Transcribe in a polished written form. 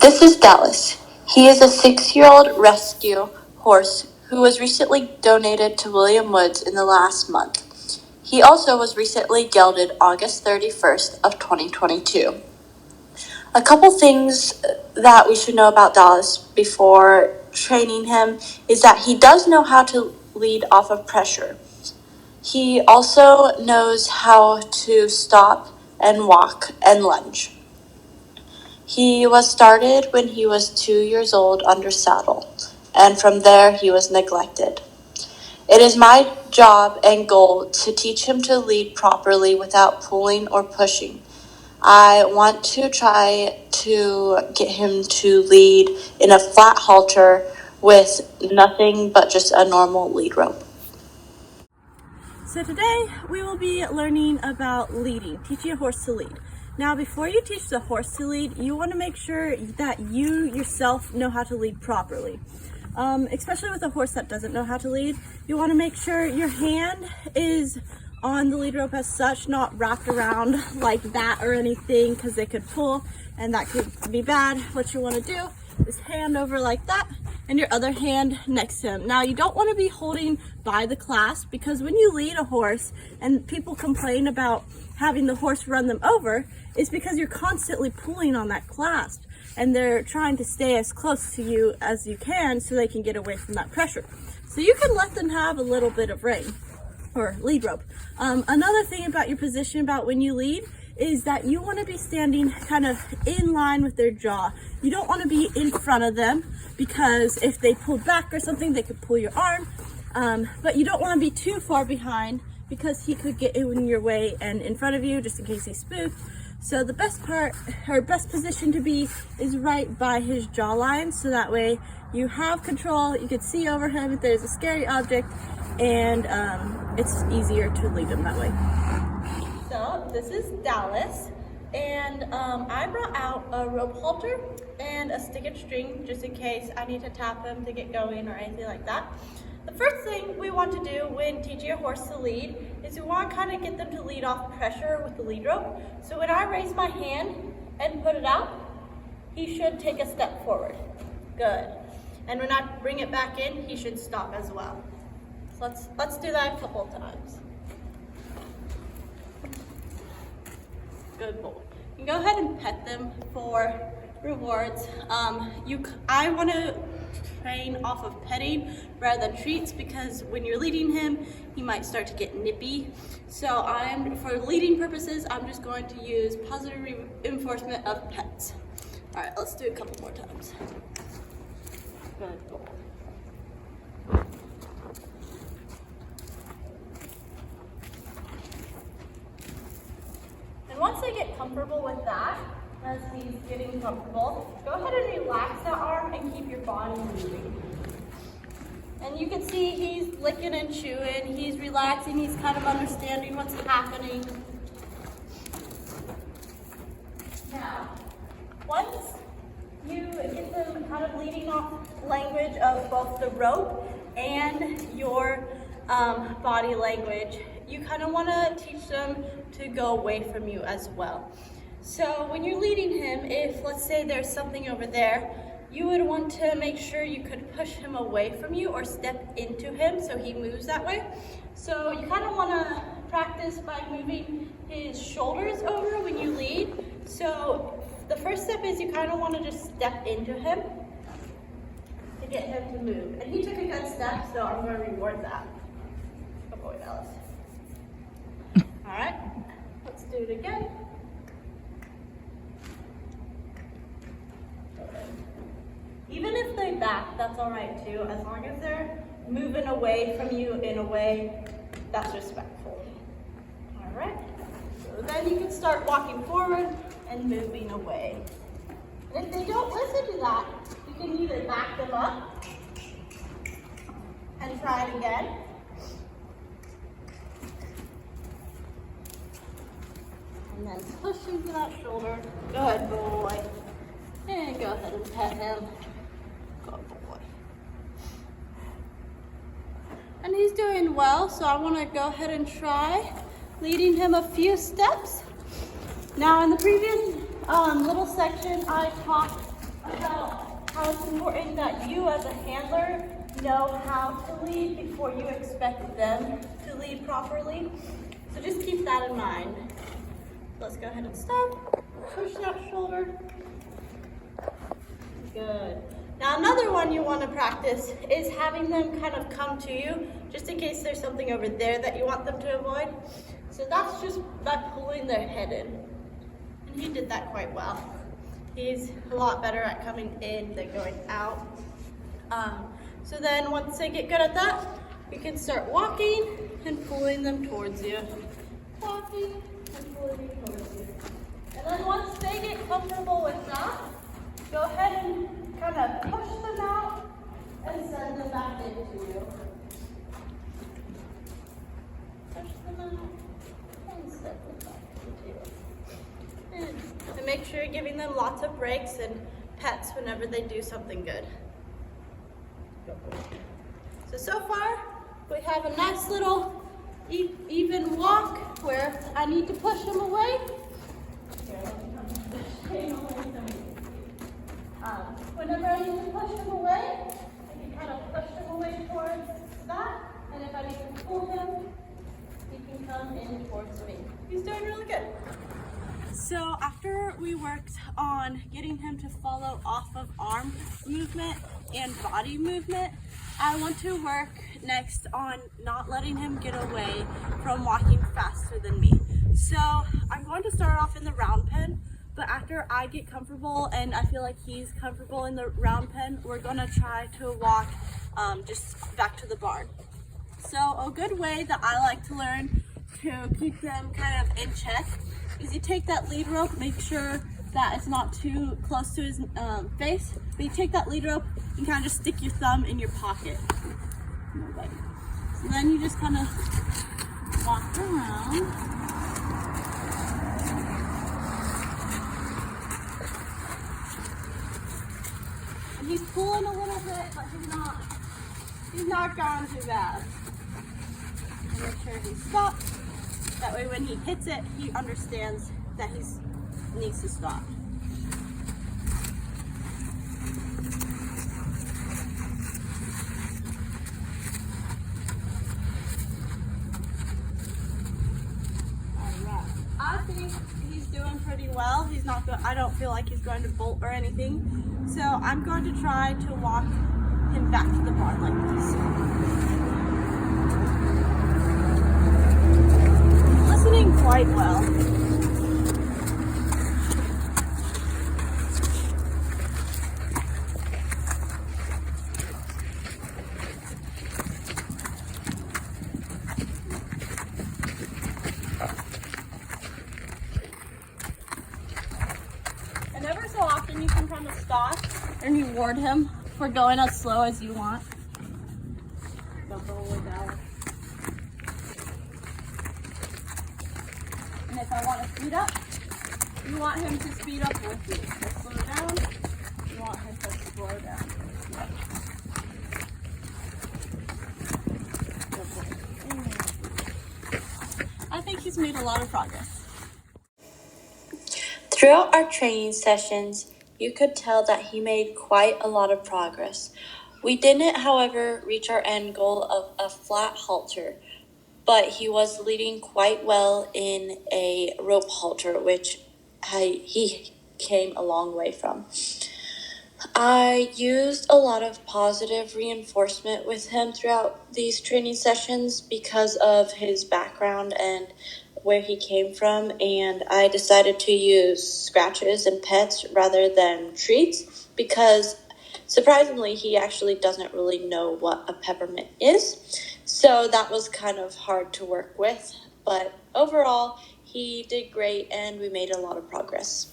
This is Dallas. He is a 6-year-old rescue horse who was recently donated to William Woods in the last month. He also was recently gelded August 31st of 2022. A couple things that we should know about Dallas before training him is that he does know how to lead off of pressure. He also knows how to stop and walk and lunge. He was started when he was 2 years old under saddle, and from there he was neglected. It is my job and goal to teach him to lead properly without pulling or pushing. I want to try to get him to lead in a flat halter with nothing but just a normal lead rope. So today we will be learning about leading, teaching a horse to lead. Now before you teach the horse to lead, you want to make sure that you yourself know how to lead properly. Especially with a horse that doesn't know how to lead, you want to make sure your hand is on the lead rope as such, not wrapped around like that or anything, because they could pull and that could be bad. What you want to do is hand over like that and your other hand next to him. Now you don't want to be holding by the clasp, because when you lead a horse and people complain about having the horse run them over, it's because you're constantly pulling on that clasp and they're trying to stay as close to you as you can so they can get away from that pressure. So you can let them have a little bit of rein or lead rope. Another thing about your position about when you lead is that you want to be standing kind of in line with their jaw. You don't want to be in front of them, because if they pull back or something, they could pull your arm. But you don't want to be too far behind, because he could get in your way and in front of you just in case he's spooked. So the best part, or best position to be, is right by his jawline, so that way you have control, you can see over him if there's a scary object, and it's easier to lead him that way. So this is Dallas, and I brought out a rope halter and a stick and string just in case I need to tap him to get going or anything like that. The first thing we want to do when teaching a horse to lead is we want to kind of get them to lead off pressure with the lead rope. So when I raise my hand and put it out, he should take a step forward. Good. And when I bring it back in, he should stop as well. So let's do that a couple of times. Good boy. You can go ahead and pet them for rewards. I want to train off of petting rather than treats, because when you're leading him, he might start to get nippy. So for leading purposes, I'm just going to use positive reinforcement of pets. All right, let's do it a couple more times. Good boy. And once they get comfortable with that, as he's getting comfortable, go ahead and relax that arm and keep your body moving. And you can see he's licking and chewing, he's relaxing, he's kind of understanding what's happening. Now, once you get them kind of leading off language of both the rope and your body language, you kind of want to teach them to go away from you as well. So when you're leading him, if let's say there's something over there, you would want to make sure you could push him away from you or step into him so he moves that way. So you kind of want to practice by moving his shoulders over when you lead. So the first step is you kind of want to just step into him to get him to move. And he took a good step, so I'm going to reward that. Good boy, Dallas. All right, let's do it again. Even if they back, that's all right too, as long as they're moving away from you in a way that's respectful. All right, so then you can start walking forward and moving away. And if they don't listen to that, you can either back them up and try it again. And then push into that shoulder. Good boy. And go ahead and pet him. Good boy. And he's doing well, so I want to go ahead and try leading him a few steps. Now in the previous little section, I talked how it's important that you as a handler know how to lead before you expect them to lead properly. So just keep that in mind. Let's go ahead and stop. Push that shoulder. Good. Now another one you want to practice is having them kind of come to you, just in case there's something over there that you want them to avoid. So that's just by pulling their head in. And he did that quite well. He's a lot better at coming in than going out. So then once they get good at that, you can start walking and pulling them towards you. Walking and pulling them towards you. And then once they get comfortable with that, go ahead and kind of push them out and send them back into you. Push them out and send them back into you. And make sure you're giving them lots of breaks and pets whenever they do something good. So far, we have a nice little even walk where I need to push them away. Whenever I need to push them away, I can kind of push them away towards that. And if I need to pull him, he can come in towards me. He's doing really good. So after we worked on getting him to follow off of arm movement and body movement, I want to work next on not letting him get away from walking faster than me. So I'm going to start off in the round pen, but after I get comfortable and I feel like he's comfortable in the round pen, we're gonna try to walk just back to the barn. So a good way that I like to learn to keep them kind of in check is you take that lead rope, make sure that it's not too close to his face, but you take that lead rope and kind of just stick your thumb in your pocket. So then you just kind of walk around. And he's pulling a little bit, but he's not gone too bad. And make sure he stops. That way when he hits it, he understands that he needs to stop. Alright. I think he's doing pretty well. He's not go- I don't feel like he's going to bolt or anything. So I'm going to try to walk him back to the barn like this. Listening quite well. And ever so often you can kind of stop and reward him for going as slow as you want. Don't go all the way down. And if I want to speed up, you want him to speed up with you. So slow down, you want him to slow down. I think he's made a lot of progress. Throughout our training sessions, you could tell that he made quite a lot of progress. We didn't, however, reach our end goal of a flat halter, but he was leading quite well in a rope halter, which he came a long way from. I used a lot of positive reinforcement with him throughout these training sessions because of his background and where he came from, and I decided to use scratches and pets rather than treats because surprisingly he actually doesn't really know what a peppermint is, so that was kind of hard to work with, but overall he did great and we made a lot of progress.